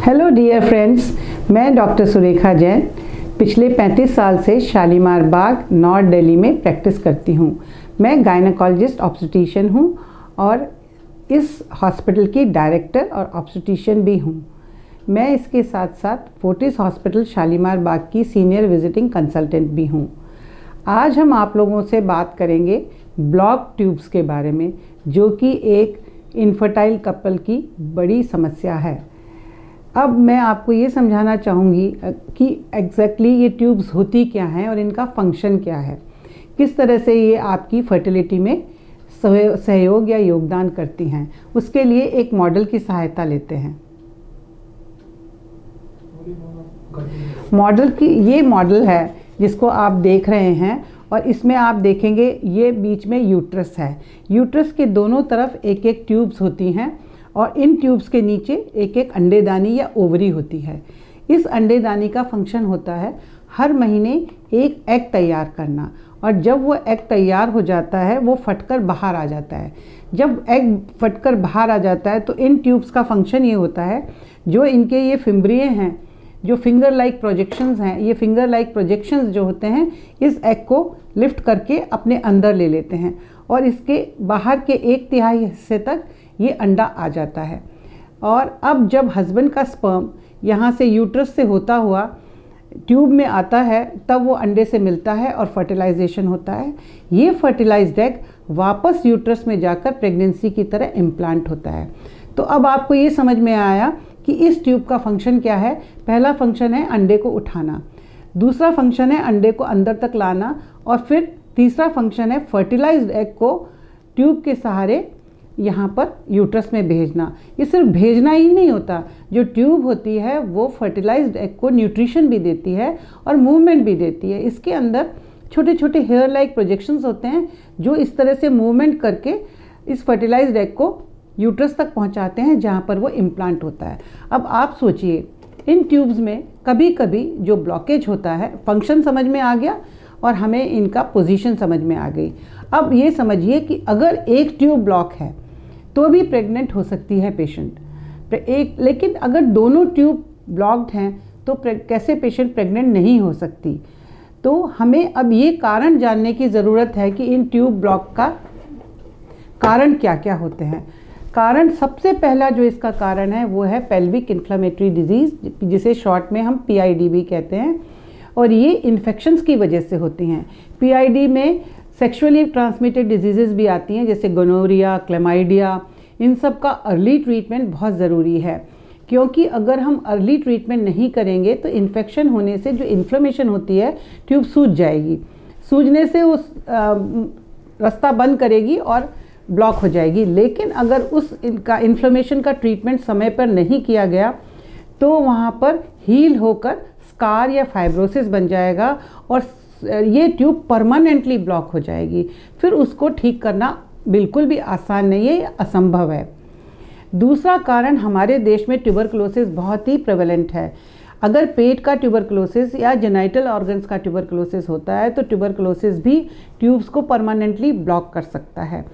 Hello dear friends, मैं doctor Surekha Jain पिछले 35 साल से शालीमार बाग नॉर्थ दिल्ली में प्रैक्टिस करती हूँ। मैं गायनेकोलॉजिस्ट ऑब्स्टेट्रिशियन हूँ और इस हॉस्पिटल की डायरेक्टर और ऑब्स्टेट्रिशियन भी हूँ। मैं इसके साथ साथ फोर्टिस हॉस्पिटल शालीमार बाग की सीनियर विजिटिंग कंसल्टेंट भी हूँ। आज हम आप लोगों से बात करेंगे ब्लॉक ट्यूब्स के बारे में, जो कि एक इनफर्टाइल कपल की बड़ी समस्या है। अब मैं आपको ये समझाना चाहूँगी कि एग्जैक्टली ये ट्यूब्स होती क्या हैं और इनका फंक्शन क्या है, किस तरह से ये आपकी फर्टिलिटी में सहयोग या योगदान करती हैं। उसके लिए एक मॉडल की सहायता लेते हैं। ये मॉडल है जिसको आप देख रहे हैं और इसमें आप देखेंगे ये बीच में यूट्रस है। यूट्रस के दोनों तरफ एक एक ट्यूब्स होती हैं और इन ट्यूब्स के नीचे एक एक अंडेदानी या ओवरी होती है। इस अंडेदानी का फंक्शन होता है हर महीने एक एग तैयार करना, और जब वो एग तैयार हो जाता है वो फटकर बाहर आ जाता है। जब एग फटकर बाहर आ जाता है तो इन ट्यूब्स का फंक्शन ये होता है, जो इनके ये फिम्ब्रिए हैं, जो फिंगर लाइक प्रोजेक्शंस हैं, ये फिंगर लाइक प्रोजेक्शंस जो होते हैं इस एग को लिफ्ट करके अपने अंदर ले लेते हैं और इसके बाहर के 1/3 हिस्से तक ये अंडा आ जाता है। और अब जब हस्बैंड का स्पर्म यहाँ से यूट्रस से होता हुआ ट्यूब में आता है तब वो अंडे से मिलता है और फर्टिलाइजेशन होता है। ये फर्टिलाइज्ड एग वापस यूट्रस में जाकर प्रेगनेंसी की तरह इम्प्लांट होता है। तो अब आपको ये समझ में आया कि इस ट्यूब का फंक्शन क्या है। पहला फंक्शन है अंडे को उठाना, दूसरा फंक्शन है अंडे को अंदर तक लाना, और फिर तीसरा फंक्शन है फर्टिलाइज्ड एग को ट्यूब के सहारे यहाँ पर यूट्रस में भेजना। ये सिर्फ भेजना ही नहीं होता, जो ट्यूब होती है वो फर्टिलाइज्ड एग को न्यूट्रिशन भी देती है और मूवमेंट भी देती है। इसके अंदर छोटे छोटे हेयर लाइक प्रोजेक्शंस होते हैं जो इस तरह से मूवमेंट करके इस फर्टिलाइज्ड एग को यूट्रस तक पहुँचाते हैं जहाँ पर वो इम्प्लांट होता है। अब आप सोचिए, इन ट्यूब्स में कभी कभी जो ब्लॉकेज होता है, फंक्शन समझ में आ गया और हमें इनका पोजीशन समझ में आ गई। अब ये समझिए कि अगर एक ट्यूब ब्लॉक है तो भी प्रेग्नेंट हो सकती है पेशेंट लेकिन अगर दोनों ट्यूब ब्लॉक्ड हैं तो कैसे पेशेंट प्रेग्नेंट नहीं हो सकती। तो हमें अब ये कारण जानने की ज़रूरत है कि इन ट्यूब ब्लॉक का कारण क्या क्या होते हैं। कारण, सबसे पहला जो इसका कारण है वो है पेल्विक इन्फ्लेमेटरी डिजीज़, जिसे शॉर्ट में हम PID भी कहते हैं, और ये इन्फेक्शंस की वजह से होती हैं। PID में सेक्सुअली ट्रांसमिटेड डिजीज़ेस भी आती हैं जैसे गोनोरिया, क्लेमाइडिया। इन सब का अर्ली ट्रीटमेंट बहुत ज़रूरी है, क्योंकि अगर हम अर्ली ट्रीटमेंट नहीं करेंगे तो इन्फेक्शन होने से जो इन्फ्लेमेशन होती है ट्यूब सूज जाएगी, सूजने से उस रास्ता बंद करेगी और ब्लॉक हो जाएगी। लेकिन अगर उसका इन्फ्लेमेशन का ट्रीटमेंट समय पर नहीं किया गया तो वहाँ पर हील होकर स्कार या फाइब्रोसिस बन जाएगा और ये ट्यूब परमानेंटली ब्लॉक हो जाएगी। फिर उसको ठीक करना बिल्कुल भी आसान नहीं है, असंभव है। दूसरा कारण, हमारे देश में ट्यूबरकुलोसिस बहुत ही प्रेवलेंट है। अगर पेट का ट्यूबरकुलोसिस या जेनाइटल ऑर्गन्स का ट्यूबरकुलोसिस होता है तो ट्यूबरकुलोसिस भी ट्यूब्स को परमानेंटली ब्लॉक कर सकता है।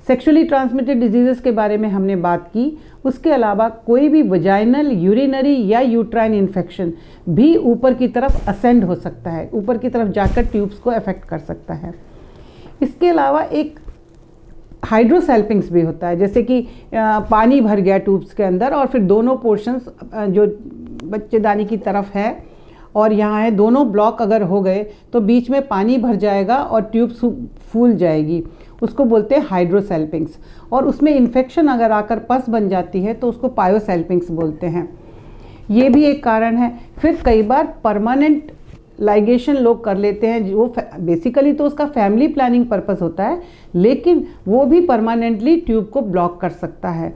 सेक्सुअली ट्रांसमिटेड डिजीज़ेस के बारे में हमने बात की। उसके अलावा कोई भी वजाइनल, यूरिनरी या यूट्राइन इन्फेक्शन भी ऊपर की तरफ असेंड हो सकता है, ऊपर की तरफ जाकर ट्यूब्स को अफेक्ट कर सकता है। इसके अलावा एक हाइड्रोसेल्पिंग्स भी होता है, जैसे कि पानी भर गया ट्यूब्स के अंदर और फिर दोनों पोर्शंस जो बच्चेदानी की तरफ है और यहाँ है, दोनों ब्लॉक अगर हो गए तो बीच में पानी भर जाएगा और ट्यूब फूल जाएगी। उसको बोलते हैं हाइड्रोसेल्पिंग्स, और उसमें इन्फेक्शन अगर आकर पस बन जाती है तो उसको पायोसेल्पिंग्स बोलते हैं। ये भी एक कारण है। फिर कई बार परमानेंट लाइगेशन लोग कर लेते हैं, जो बेसिकली तो उसका फैमिली प्लानिंग पर्पस होता है, लेकिन वो भी परमानेंटली ट्यूब को ब्लॉक कर सकता है।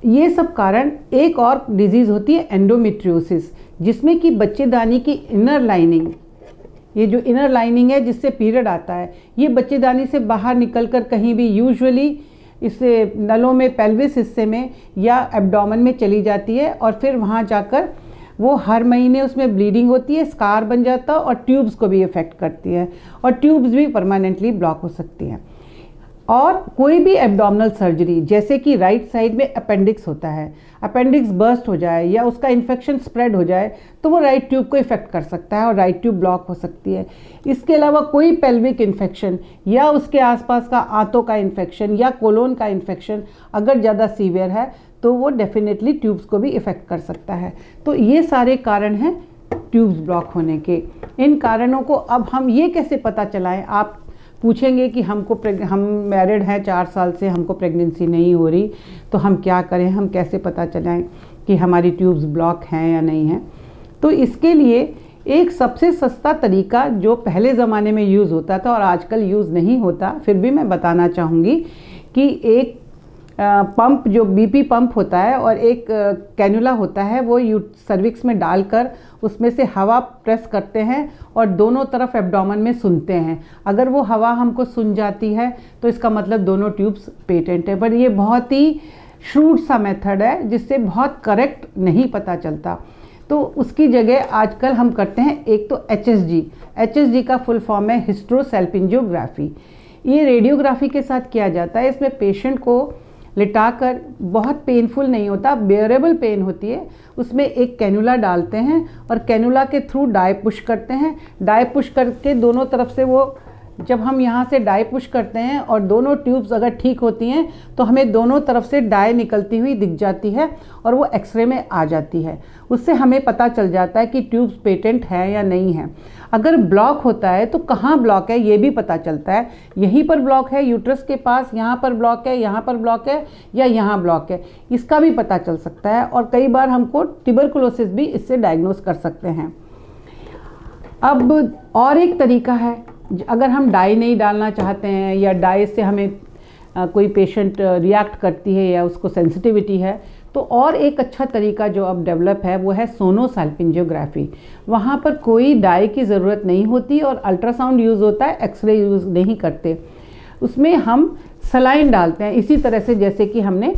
ये सब कारण। एक और डिजीज़ होती है एंडोमेट्रियोसिस, जिसमें कि बच्चेदानी की इनर लाइनिंग, ये जो इनर लाइनिंग है जिससे पीरियड आता है, ये बच्चेदानी से बाहर निकलकर कहीं भी, यूजुअली इससे नलों में, पेल्विस हिस्से में या एब्डोमेन में चली जाती है और फिर वहाँ जाकर वो हर महीने उसमें ब्लीडिंग होती है, स्कार बन जाता है और ट्यूब्स को भी इफ़ेक्ट करती है और ट्यूब्स भी परमानेंटली ब्लॉक हो सकती हैं। और कोई भी एब्डोमिनल सर्जरी, जैसे कि राइट साइड में अपेंडिक्स होता है, अपेंडिक्स बर्स्ट हो जाए या उसका इन्फेक्शन स्प्रेड हो जाए तो वो राइट ट्यूब को इफ़ेक्ट कर सकता है और राइट ट्यूब ब्लॉक हो सकती है। इसके अलावा कोई पेल्विक इन्फेक्शन या उसके आसपास का आंतों का इन्फेक्शन या कोलोन का इन्फेक्शन अगर ज़्यादा सीवियर है तो वो डेफिनेटली ट्यूब्स को भी इफ़ेक्ट कर सकता है। तो ये सारे कारण हैं ट्यूब्स ब्लॉक होने के। इन कारणों को अब हम ये कैसे पता चलाएं? आप पूछेंगे कि हम मैरिड हैं 4 साल से, हमको प्रेगनेंसी नहीं हो रही, तो हम क्या करें, हम कैसे पता चलाएं कि हमारी ट्यूब्स ब्लॉक हैं या नहीं हैं? तो इसके लिए एक सबसे सस्ता तरीका जो पहले ज़माने में यूज़ होता था और आजकल यूज़ नहीं होता, फिर भी मैं बताना चाहूँगी कि एक पंप जो बीपी पंप होता है और एक कैनुला होता है, वो सर्विक्स में डालकर उसमें से हवा प्रेस करते हैं और दोनों तरफ एब्डोमेन में सुनते हैं। अगर वो हवा हमको सुन जाती है तो इसका मतलब दोनों ट्यूब्स पेटेंट है। पर ये बहुत ही श्रूड सा मेथड है जिससे बहुत करेक्ट नहीं पता चलता। तो उसकी जगह आजकल हम करते हैं एक तो HSG का फुल फॉर्म है हिस्ट्रोसैल्पिंजियोग्राफी। ये रेडियोग्राफी के साथ किया जाता है। इसमें पेशेंट को लिटाकर, बहुत पेनफुल नहीं होता, बेयरेबल पेन होती है, उसमें एक कैनुला डालते हैं और कैनुला के थ्रू डाई पुश करते हैं। डाई पुश करके दोनों तरफ से वो, जब हम यहाँ से डाई पुश करते हैं और दोनों ट्यूब्स अगर ठीक होती हैं तो हमें दोनों तरफ से डाई निकलती हुई दिख जाती है और वो एक्सरे में आ जाती है। उससे हमें पता चल जाता है कि ट्यूब्स पेटेंट है या नहीं है। अगर ब्लॉक होता है तो कहाँ ब्लॉक है ये भी पता चलता है। यहीं पर ब्लॉक है यूट्रस के पास, यहाँ पर ब्लॉक है, यहाँ पर ब्लॉक है या यहाँ ब्लॉक है, इसका भी पता चल सकता है। और कई बार हमको ट्यूबरकुलोसिस भी इससे डायग्नोस कर सकते हैं। अब और एक तरीका है, अगर हम डाई नहीं डालना चाहते हैं या डाई से हमें कोई पेशेंट रिएक्ट करती है या उसको सेंसिटिविटी है, तो और एक अच्छा तरीका जो अब डेवलप है वो है सोनोसैल्पिंजियोग्राफी। वहाँ पर कोई डाई की ज़रूरत नहीं होती और अल्ट्रासाउंड यूज़ होता है, एक्सरे यूज़ नहीं करते। उसमें हम सलाइन डालते हैं इसी तरह से जैसे कि हमने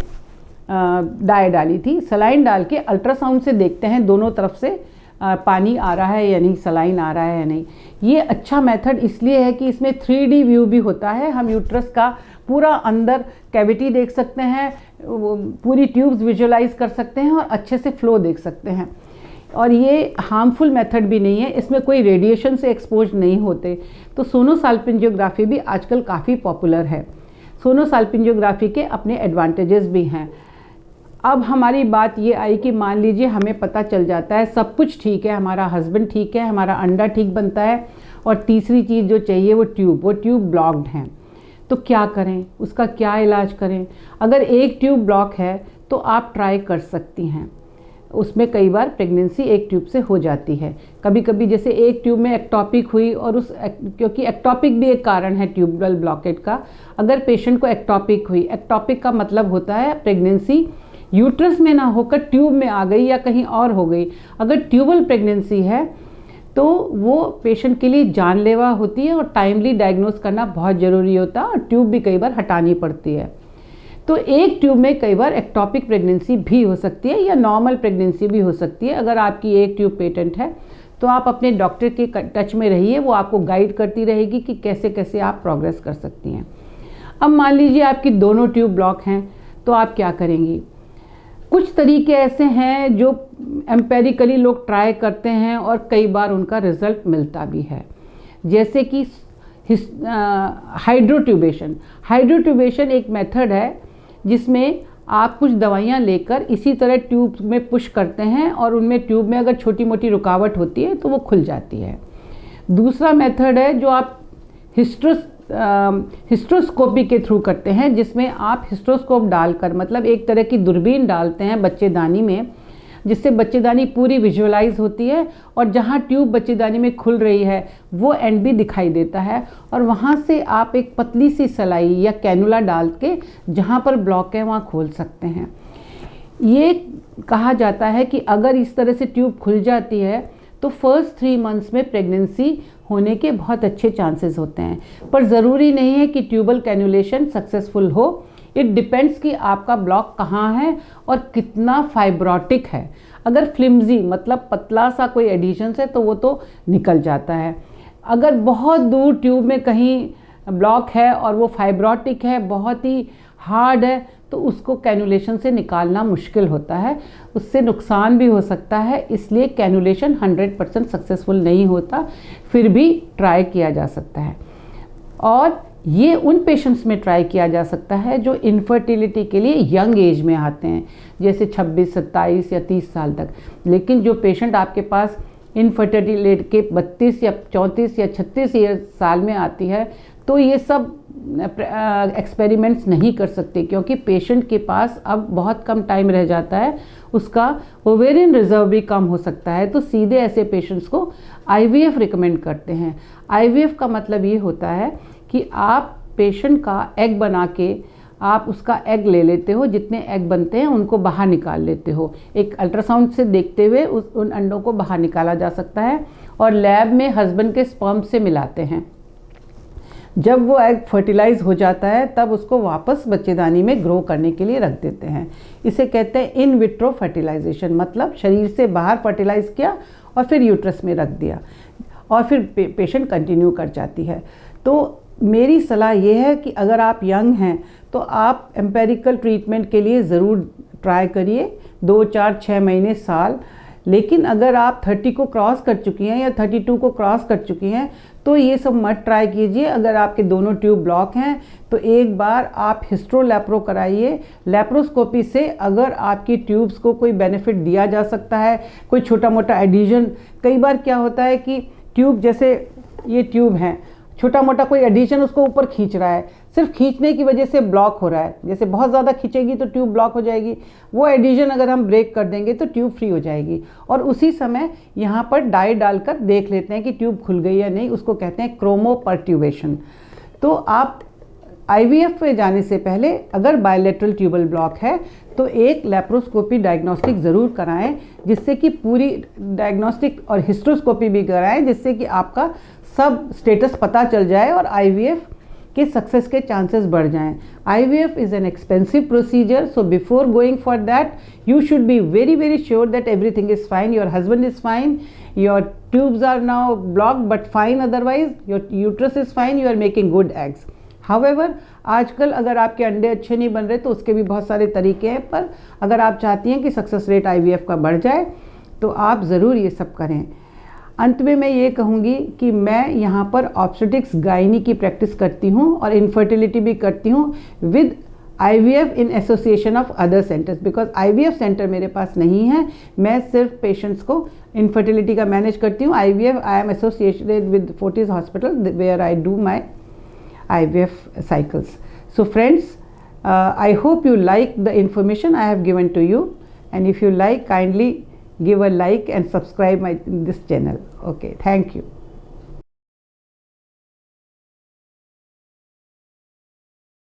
डाई डाली थी। सलाइन डाल के अल्ट्रासाउंड से देखते हैं दोनों तरफ से पानी आ रहा है या नहीं, सलाइन आ रहा है या नहीं। ये अच्छा मेथड इसलिए है कि इसमें 3D व्यू भी होता है। हम यूट्रस का पूरा अंदर कैविटी देख सकते हैं, पूरी ट्यूब्स विजुअलाइज कर सकते हैं और अच्छे से फ्लो देख सकते हैं। और ये हार्मफुल मेथड भी नहीं है, इसमें कोई रेडिएशन से एक्सपोज नहीं होते। तो सोनोसैल्पिंजियोग्राफी भी आजकल काफ़ी पॉपुलर है। सोनोसैल्पिंजियोग्राफी के अपने एडवांटेजेस भी हैं। अब हमारी बात ये आई कि मान लीजिए हमें पता चल जाता है सब कुछ ठीक है, हमारा हस्बैंड ठीक है, हमारा अंडा ठीक बनता है और तीसरी चीज़ जो चाहिए वो ट्यूब ब्लॉक्ड हैं, तो क्या करें, उसका क्या इलाज करें? अगर एक ट्यूब ब्लॉक है तो आप ट्राई कर सकती हैं। उसमें कई बार प्रेगनेंसी एक ट्यूब से हो जाती है। कभी कभी जैसे एक ट्यूब में एक्टोपिक हुई और क्योंकि एक्टोपिक भी एक कारण है ट्यूबल ब्लॉकेट का। अगर पेशेंट को एक्टोपिक हुई, एक्टोपिक का मतलब होता है प्रेगनेंसी यूट्रस में ना होकर ट्यूब में आ गई या कहीं और हो गई। अगर ट्यूबल प्रेगनेंसी है तो वो पेशेंट के लिए जानलेवा होती है और टाइमली डायग्नोस करना बहुत ज़रूरी होता है और ट्यूब भी कई बार हटानी पड़ती है। तो एक ट्यूब में कई बार एक्टोपिक प्रेगनेंसी भी हो सकती है या नॉर्मल प्रेगनेंसी भी हो सकती है। अगर आपकी एक ट्यूब पेटेंट है तो आप अपने डॉक्टर के टच में रहिए, वो आपको गाइड करती रहेगी कि कैसे कैसे आप प्रोग्रेस कर सकती हैं। अब मान लीजिए आपकी दोनों ट्यूब ब्लॉक हैं तो आप क्या करेंगी? कुछ तरीके ऐसे हैं जो एम्पेरिकली लोग ट्राई करते हैं और कई बार उनका रिजल्ट मिलता भी है, जैसे कि हाइड्रोट्यूबेशन एक मेथड है जिसमें आप कुछ दवाइयाँ लेकर इसी तरह ट्यूब में पुश करते हैं और उनमें ट्यूब में अगर छोटी मोटी रुकावट होती है तो वो खुल जाती है। दूसरा मेथड है जो आप हिस्ट्रोस्कोपी के थ्रू करते हैं, जिसमें आप हिस्ट्रोस्कोप डालकर, मतलब एक तरह की दूरबीन डालते हैं बच्चेदानी में, जिससे बच्चेदानी पूरी विजुअलाइज होती है और जहाँ ट्यूब बच्चेदानी में खुल रही है वो एंड भी दिखाई देता है और वहाँ से आप एक पतली सी सलाई या कैनुला डाल के जहाँ पर ब्लॉक है वहाँ खोल सकते हैं। ये कहा जाता है कि अगर इस तरह से ट्यूब खुल जाती है तो फर्स्ट 3 मंथ्स में प्रेगनेंसी होने के बहुत अच्छे चांसेस होते हैं। पर ज़रूरी नहीं है कि ट्यूबल कैनुलेशन सक्सेसफुल हो। इट डिपेंड्स कि आपका ब्लॉक कहाँ है और कितना फाइब्रोटिक है। अगर फ्लिम्जी मतलब पतला सा कोई एडिशंस है तो वो तो निकल जाता है। अगर बहुत दूर ट्यूब में कहीं ब्लॉक है और वो फाइब्रोटिक है, बहुत ही हार्ड है, तो उसको कैनुलेशन से निकालना मुश्किल होता है, उससे नुकसान भी हो सकता है। इसलिए कैनुलेशन 100% सक्सेसफुल नहीं होता, फिर भी ट्राई किया जा सकता है। और ये उन पेशेंट्स में ट्राई किया जा सकता है जो इनफर्टिलिटी के लिए यंग एज में आते हैं, जैसे 26, 27 या 30 साल तक। लेकिन जो पेशेंट आपके पास इनफर्टिलिटी के 32 या 34 या 36 साल में आती है, तो ये सब एक्सपेरिमेंट्स नहीं कर सकते, क्योंकि पेशेंट के पास अब बहुत कम टाइम रह जाता है, उसका ओवेरियन रिजर्व भी कम हो सकता है। तो सीधे ऐसे पेशेंट्स को IVF रिकमेंड करते हैं। IVF का मतलब ये होता है कि आप पेशेंट का एग बना के आप उसका एग ले लेते हो, जितने एग बनते हैं उनको बाहर निकाल लेते हो। एक अल्ट्रासाउंड से देखते हुए उन अंडों को बाहर निकाला जा सकता है और लैब में हस्बैंड के स्पर्म से मिलाते हैं। जब वो एग फर्टिलाइज हो जाता है तब उसको वापस बच्चेदानी में ग्रो करने के लिए रख देते हैं। इसे कहते हैं इन विट्रो फर्टिलाइजेशन, मतलब शरीर से बाहर फर्टिलाइज किया और फिर यूट्रस में रख दिया और फिर पेशेंट कंटिन्यू कर जाती है। तो मेरी सलाह ये है कि अगर आप यंग हैं तो आप एम्पेरिकल ट्रीटमेंट के लिए ज़रूर ट्राई करिए, 2, 4, 6 महीने, साल। लेकिन अगर आप 30 को क्रॉस कर चुकी हैं या 32 को क्रॉस कर चुकी हैं तो ये सब मत ट्राई कीजिए। अगर आपके दोनों ट्यूब ब्लॉक हैं तो एक बार आप हिस्ट्रोलैप्रो कराइए। लैप्रोस्कोपी से अगर आपकी ट्यूब्स को कोई बेनिफिट दिया जा सकता है, कोई छोटा मोटा एडिशन। कई बार क्या होता है कि ट्यूब, जैसे ये ट्यूब हैं, छोटा मोटा कोई एडिशन उसको ऊपर खींच रहा है, सिर्फ खींचने की वजह से ब्लॉक हो रहा है। जैसे बहुत ज़्यादा खींचेगी तो ट्यूब ब्लॉक हो जाएगी, वो एडिशन अगर हम ब्रेक कर देंगे तो ट्यूब फ्री हो जाएगी। और उसी समय यहाँ पर डाई डालकर देख लेते हैं कि ट्यूब खुल गई या नहीं, उसको कहते हैं क्रोमोपर्ट्यूबेशन। तो आप IVF पे जाने से पहले अगर बायलैटरल ट्यूबल ब्लॉक है तो एक लैप्रोस्कोपी डायग्नोस्टिक ज़रूर कराएं, जिससे कि पूरी डायग्नोस्टिक और हिस्ट्रोस्कोपी भी कराएं, जिससे कि आपका सब स्टेटस पता चल जाए और IVF के सक्सेस के चांसेस बढ़ जाएं। IVF is an expensive procedure, so before going for that, you should be very, very sure that everything is fine, your husband is fine, your tubes are now blocked but fine, otherwise your uterus is fine, you are making good eggs. However, आजकल अगर आपके अंडे अच्छे नहीं बन रहे तो उसके भी बहुत सारे तरीके हैं, पर अगर आप चाहती हैं कि सक्सेस रेट IVF का बढ़ जाए तो आप ज़रूर ये सब करें। अंत में मैं ये कहूँगी कि मैं यहाँ पर ऑब्स्टेट्रिक्स गायनी की प्रैक्टिस करती हूँ और इनफर्टिलिटी भी करती हूँ with IVF in association of other centres, because IVF centre मेरे पास नहीं है। मैं सिर्फ पेशेंट्स को इनफर्टिलिटी का मैनेज करती हूँ। IVF I am associated with Fortis hospital where I do my IVF cycles. So friends, I hope you like the information I have given to you, and if you like, kindly give a like and subscribe this channel. Okay, thank you.